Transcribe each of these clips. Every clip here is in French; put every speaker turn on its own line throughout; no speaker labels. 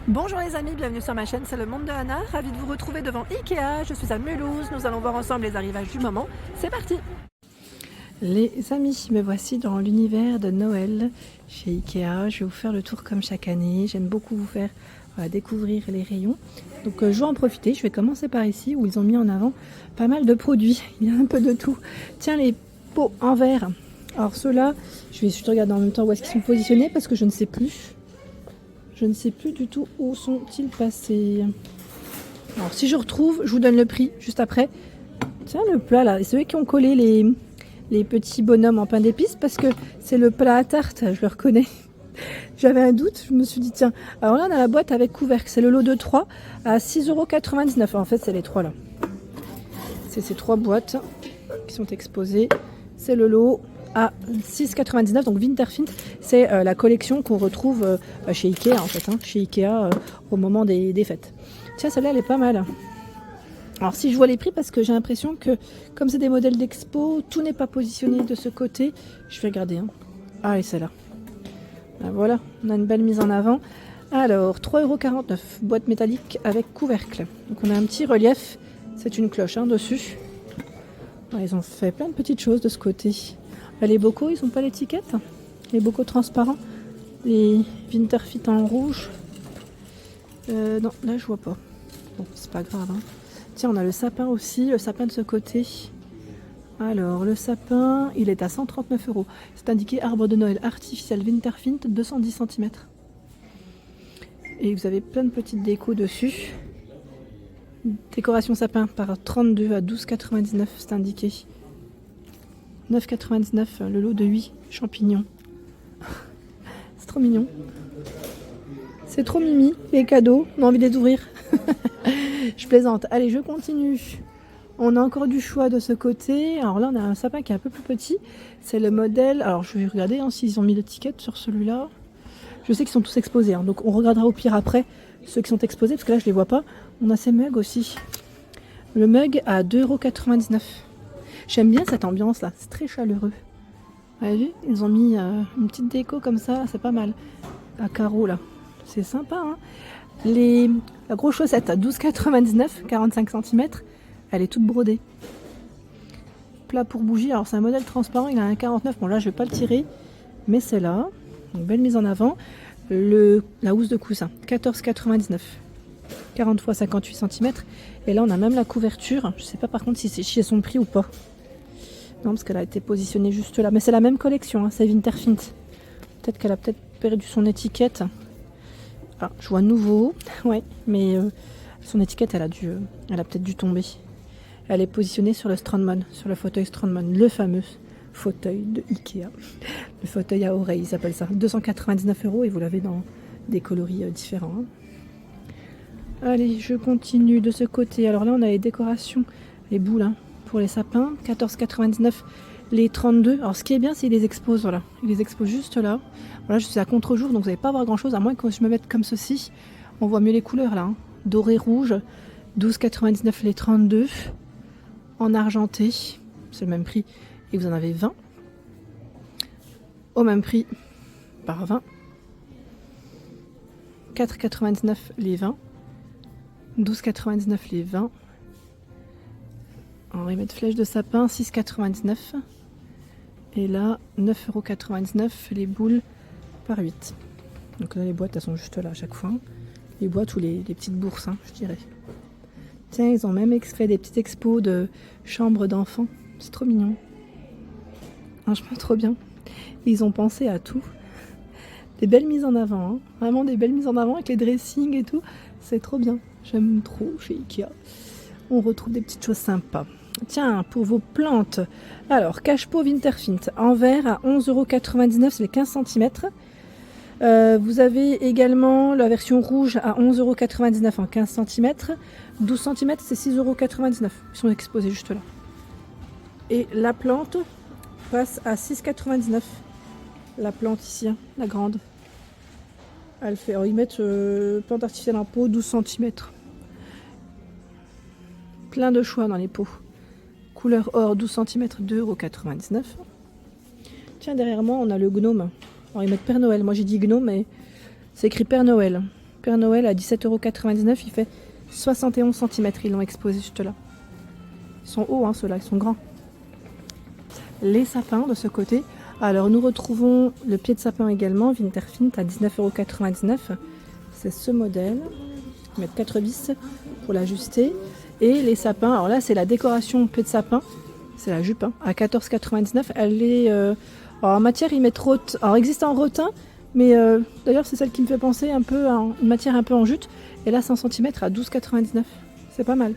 Bonjour les amis, bienvenue sur ma chaîne, c'est le monde de Anna, ravie de vous retrouver devant Ikea, je suis à Mulhouse, nous allons voir ensemble les arrivages du moment, c'est parti. Les amis, me voici dans l'univers de Noël chez Ikea, je vais vous faire le tour comme chaque année, j'aime beaucoup vous faire découvrir les rayons. Donc je vais en profiter, je vais commencer par ici où ils ont mis en avant pas mal de produits, il y a un peu de tout. Tiens, les pots en verre, alors ceux-là, je vais juste regarder en même temps où est-ce qu'ils sont positionnés parce que je ne sais plus. Je ne sais plus du tout où sont-ils passés. Alors si je retrouve, je vous donne le prix juste après. Tiens, le plat là, c'est eux qui ont collé les petits bonhommes en pain d'épices parce que c'est le plat à tarte, je le reconnais. J'avais un doute, je me suis dit tiens. Alors là on a la boîte avec couvercle, c'est le lot de 3 à 6,99 €. En fait c'est les 3 là. C'est ces 3 boîtes qui sont exposées. C'est le lot à 6,99 €. Donc Winterfint, c'est la collection qu'on retrouve chez Ikea en fait, chez Ikea au moment des fêtes. Tiens, celle-là elle est pas mal. Alors si je vois les prix, parce que j'ai l'impression que comme c'est des modèles d'expo, tout n'est pas positionné de ce côté. Je vais regarder. Ah et celle-là. Ah, voilà, on a une belle mise en avant. Alors 3,49 €, boîte métallique avec couvercle. Donc on a un petit relief, c'est une cloche dessus. Ils ont fait plein de petites choses de ce côté. Les bocaux, ils n'ont pas l'étiquette. Les bocaux transparents. Les Winterfint en rouge. Non, là je vois pas. Bon, c'est pas grave. Tiens, on a le sapin aussi. Le sapin de ce côté. Alors, le sapin, il est à 139 €. C'est indiqué arbre de Noël artificiel Winterfint 210 cm. Et vous avez plein de petites décos dessus. Décoration sapin par 32 à 12,99, c'est indiqué. 9,99 le lot de 8 champignons. C'est trop mignon. C'est trop mimi, les cadeaux, on a envie de les ouvrir. Je plaisante. Allez, je continue. On a encore du choix de ce côté. Alors là, on a un sapin qui est un peu plus petit. C'est le modèle. Alors, je vais regarder s'ils ont mis l'étiquette sur celui-là. Je sais qu'ils sont tous exposés. Donc, on regardera au pire après ceux qui sont exposés. Parce que là, je ne les vois pas. On a ces mugs aussi. Le mug à 2,99 €. J'aime bien cette ambiance-là. C'est très chaleureux. Vous avez vu, ils ont mis une petite déco comme ça. C'est pas mal. À carreaux, là. C'est sympa, La grosse chaussette à 12,99 €, 45 cm. Elle est toute brodée. Plat pour bougie. Alors, c'est un modèle transparent. Il a un 49. Bon, là, je vais pas le tirer. Mais c'est là. Une belle mise en avant. La housse de coussin. 14,99 €. 40 x 58 cm. Et là, on a même la couverture. Je sais pas par contre si c'est chez son prix ou pas. Non, parce qu'elle a été positionnée juste là. Mais c'est la même collection. C'est Winterfint. Peut-être qu'elle a perdu son étiquette. Ah, je vois nouveau. Ouais, mais son étiquette, elle a peut-être dû tomber. Elle est positionnée sur le Strandman, sur le fauteuil Strandman, le fameux fauteuil de Ikea. Le fauteuil à oreilles, ils s'appelle ça. 299 € et vous l'avez dans des coloris différents. Allez, je continue de ce côté. Alors là, on a les décorations, les boules pour les sapins. 14,99 € les 32. Alors ce qui est bien, c'est qu'ils les exposent. Voilà, ils les exposent juste là. Voilà, je suis à contre-jour, donc vous n'allez pas voir grand-chose, à moins que je me mette comme ceci. On voit mieux les couleurs là. Doré rouge, 12,99 € les 32. En argenté, c'est le même prix. Et vous en avez 20. Au même prix, par 20. 4,99 € les 20. 12,99 € les 20. On va mettre flèche de sapin, 6,99 €. Et là, 9,99 € les boules par 8. Donc là, les boîtes, elles sont juste là à chaque fois. Les boîtes ou les petites bourses, je dirais. Tiens, ils ont même fait des petites expos de chambres d'enfants. C'est trop mignon. Franchement, trop bien. Ils ont pensé à tout. Des belles mises en avant. Vraiment des belles mises en avant avec les dressings et tout. C'est trop bien. J'aime trop chez Ikea. On retrouve des petites choses sympas. Tiens, pour vos plantes. Alors, cache-pot Winterfint en verre à 11,99 €, c'est les 15 cm. Vous avez également la version rouge à 11,99 € en 15 cm. 12 cm, c'est 6,99 €. Ils sont exposés juste là. Et la plante passe à 6,99 €. La plante ici, la grande. Elle fait. Alors, ils mettent plante artificielle en pot, 12 cm. Plein de choix dans les pots. Couleur or, 12 cm, 2,99 €. Tiens, derrière moi, on a le gnome. Alors, ils mettent Père Noël. Moi, j'ai dit gnome, mais c'est écrit Père Noël. Père Noël à 17,99 €. Il fait 71 cm. Ils l'ont exposé juste là. Ils sont hauts, hein, ceux-là, ils sont grands. Les sapins de ce côté. Alors nous retrouvons le pied de sapin également, Winterfint à 19,99 €. C'est ce modèle. On va mettre 4 vis pour l'ajuster. Et les sapins, alors là c'est la décoration pied de sapin. C'est la jupe, hein, à 14,99 €. Elle est en matière, ils mettent alors existe en rotin, mais d'ailleurs c'est celle qui me fait penser un peu à une matière un peu en jute. Et là 5 cm à 12,99 €. C'est pas mal,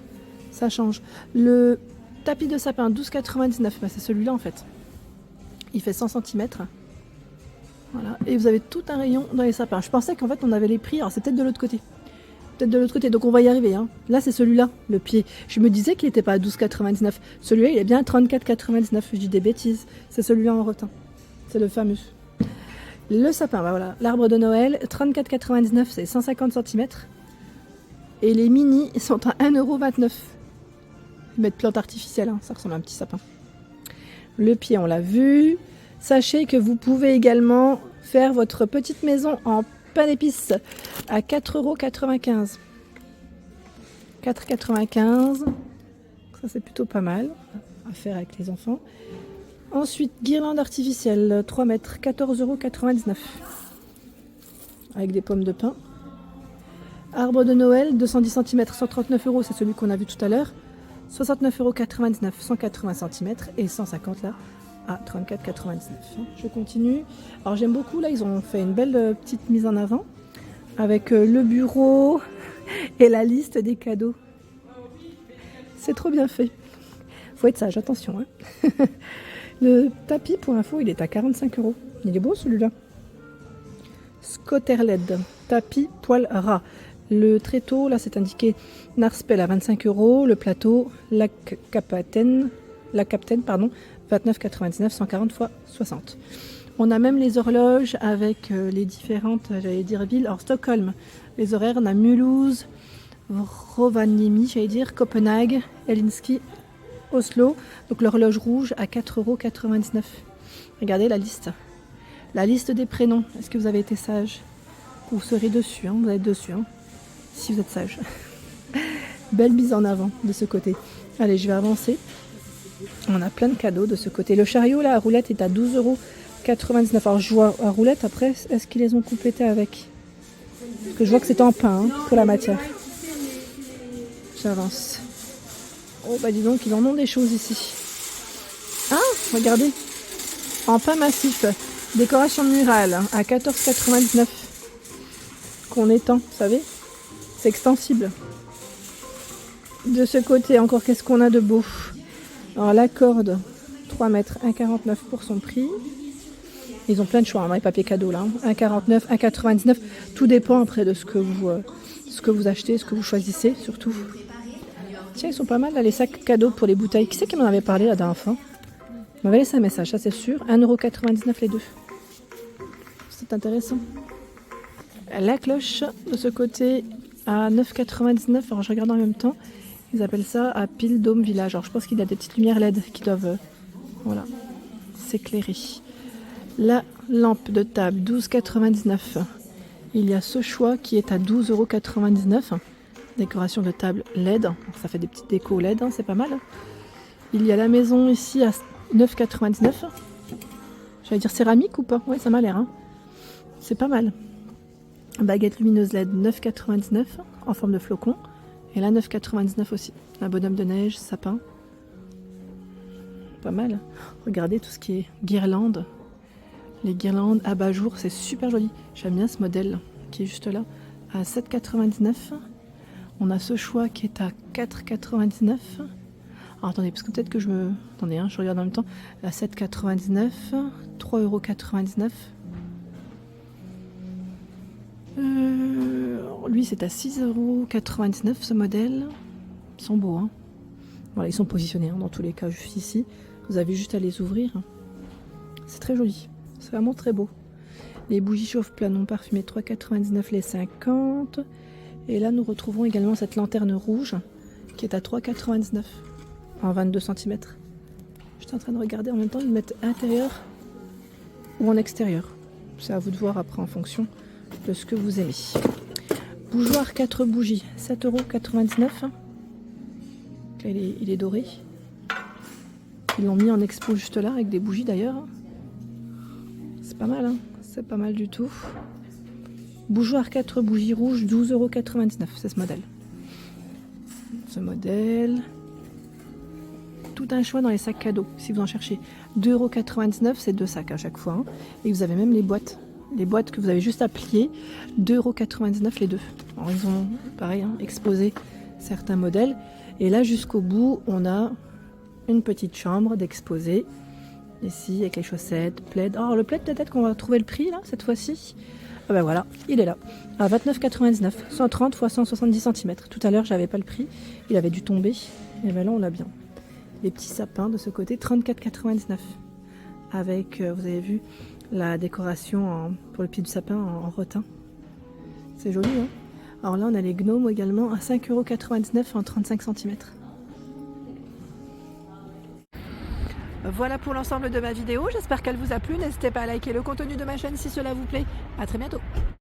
ça change. Le tapis de sapin 12,99 €, bah, c'est celui-là en fait. Il fait 100 cm. Voilà. Et vous avez tout un rayon dans les sapins. Je pensais qu'en fait on avait les prix, alors c'est peut-être de l'autre côté. Peut-être de l'autre côté, donc on va y arriver. Hein. Là c'est celui-là, le pied. Je me disais qu'il n'était pas à 12,99 €. Celui-là il est bien à 34,99 €. Je dis des bêtises. C'est celui-là en rotin. C'est le fameux. Le sapin, bah voilà. L'arbre de Noël, 34,99 €, c'est 150 cm. Et les mini sont à 1,29 €. Ils mettent plante artificielle, hein. Ça ressemble à un petit sapin. Le pied, on l'a vu. Sachez que vous pouvez également faire votre petite maison en pain d'épices à 4,95 €. 4,95 €. Ça, c'est plutôt pas mal à faire avec les enfants. Ensuite, guirlande artificielle, 3 mètres, 14,99 €. Avec des pommes de pin. Arbre de Noël, 210 cm, 139 €. C'est celui qu'on a vu tout à l'heure. 69,99 €, 180 cm et 150 là à 34,99 €. Je continue. Alors j'aime beaucoup, là ils ont fait une belle petite mise en avant avec le bureau et la liste des cadeaux. C'est trop bien fait. Faut être sage, attention. Hein. Le tapis, pour info, il est à 45 €. Il est beau celui-là. Scotterled, tapis poil ras. Le tréteau, là c'est indiqué Narspel à 25 €. Le plateau, la Captain, 29,99 €, 140 x 60. On a même les horloges avec les différentes, j'allais dire, villes. Alors Stockholm, les horaires, on a Mulhouse, Rovaniemi, j'allais dire, Copenhague, Helsinki, Oslo. Donc l'horloge rouge à 4,99 €. Regardez la liste. La liste des prénoms. Est-ce que vous avez été sage? Vous serez dessus, hein, vous êtes dessus. Hein, si vous êtes sage. Belle mise en avant de ce côté. Allez, je vais avancer. On a plein de cadeaux de ce côté. Le chariot, là, à roulette, est à 12,99 €. Alors, je vois à roulette, après, est-ce qu'ils les ont complétés avec? Parce que je vois que c'est en pain, hein, pour la matière. J'avance. Oh, bah dis donc, ils en ont des choses ici. Ah, regardez. En pain massif. Décoration murale, à 14,99 €. Qu'on étend, vous savez. C'est extensible. De ce côté, encore, qu'est-ce qu'on a de beau? Alors, la corde, 3 mètres, 1,49 € pour son prix. Ils ont plein de choix, hein, les papiers cadeaux, là. 1,49 €, 1,99 €. Tout dépend après de ce que vous achetez, ce que vous choisissez, surtout. Tiens, ils sont pas mal, là, les sacs cadeaux pour les bouteilles. Qui c'est qui m'en avait parlé la dernière fois? On m'avait laissé un message, ça c'est sûr. 1,99 € les deux. C'est intéressant. La cloche, de ce côté, à 9,99 €. Alors, je regarde en même temps. Ils appellent ça à Pile Dôme Village. Alors, je pense qu'il y a des petites lumières LED qui doivent voilà, s'éclairer. La lampe de table, 12,99 €. Il y a ce choix qui est à 12,99 €. Décoration de table LED. Ça fait des petites décos LED, hein, c'est pas mal. Il y a la maison ici à 9,99 €. J'allais dire céramique ou pas? Oui, ça m'a l'air. Hein. C'est pas mal. Baguette lumineuse LED, 9,99 € en forme de flocon. Et là, 9,99 € aussi. Un bonhomme de neige, sapin. Pas mal. Regardez tout ce qui est guirlande. Les guirlandes abat-jour, c'est super joli. J'aime bien ce modèle qui est juste là. À 7,99 €. On a ce choix qui est à 4,99 €. Alors attendez, parce que peut-être que je me... Attendez, hein, je regarde en même temps. À 7,99 €. 3,99 €. Lui, c'est à 6,99 € ce modèle. Ils sont beaux, hein. Voilà, ils sont positionnés hein, dans tous les cas, juste ici. Vous avez juste à les ouvrir. C'est très joli. C'est vraiment très beau. Les bougies chauffe-plat non parfumées, 3,99 € les 50. Et là, nous retrouvons également cette lanterne rouge qui est à 3,99 € en 22 cm. Je suis en train de regarder en même temps, ils mettent intérieur ou en extérieur. C'est à vous de voir après en fonction de ce que vous aimez. Bougeoir 4 bougies, 7,99 €. Il est doré. Ils l'ont mis en expo juste là, avec des bougies d'ailleurs. C'est pas mal, hein, c'est pas mal du tout. Bougeoir 4 bougies rouges, 12,99 €, c'est ce modèle. Ce modèle. Tout un choix dans les sacs cadeaux, si vous en cherchez. 2,99 €, c'est 2 sacs à chaque fois. Hein. Et vous avez même les boîtes. Les boîtes que vous avez juste à plier, 2,99 € les deux. Alors, ils ont, pareil, hein, exposé certains modèles. Et là, jusqu'au bout, on a une petite chambre d'exposé. Ici, avec les chaussettes, plaid. Alors, le plaid, peut-être qu'on va trouver le prix, là, cette fois-ci. Ah ben voilà, il est là. À 29,99 €, 130 x 170 cm. Tout à l'heure, j'avais pas le prix. Il avait dû tomber. Et ben là, on l'a bien. Les petits sapins de ce côté, 34,99 €. Avec, vous avez vu, la décoration pour le pied du sapin en rotin. C'est joli, hein. Alors là, on a les gnomes également à 5,99 € en 35 cm. Voilà pour l'ensemble de ma vidéo. J'espère qu'elle vous a plu. N'hésitez pas à liker le contenu de ma chaîne si cela vous plaît. À très bientôt.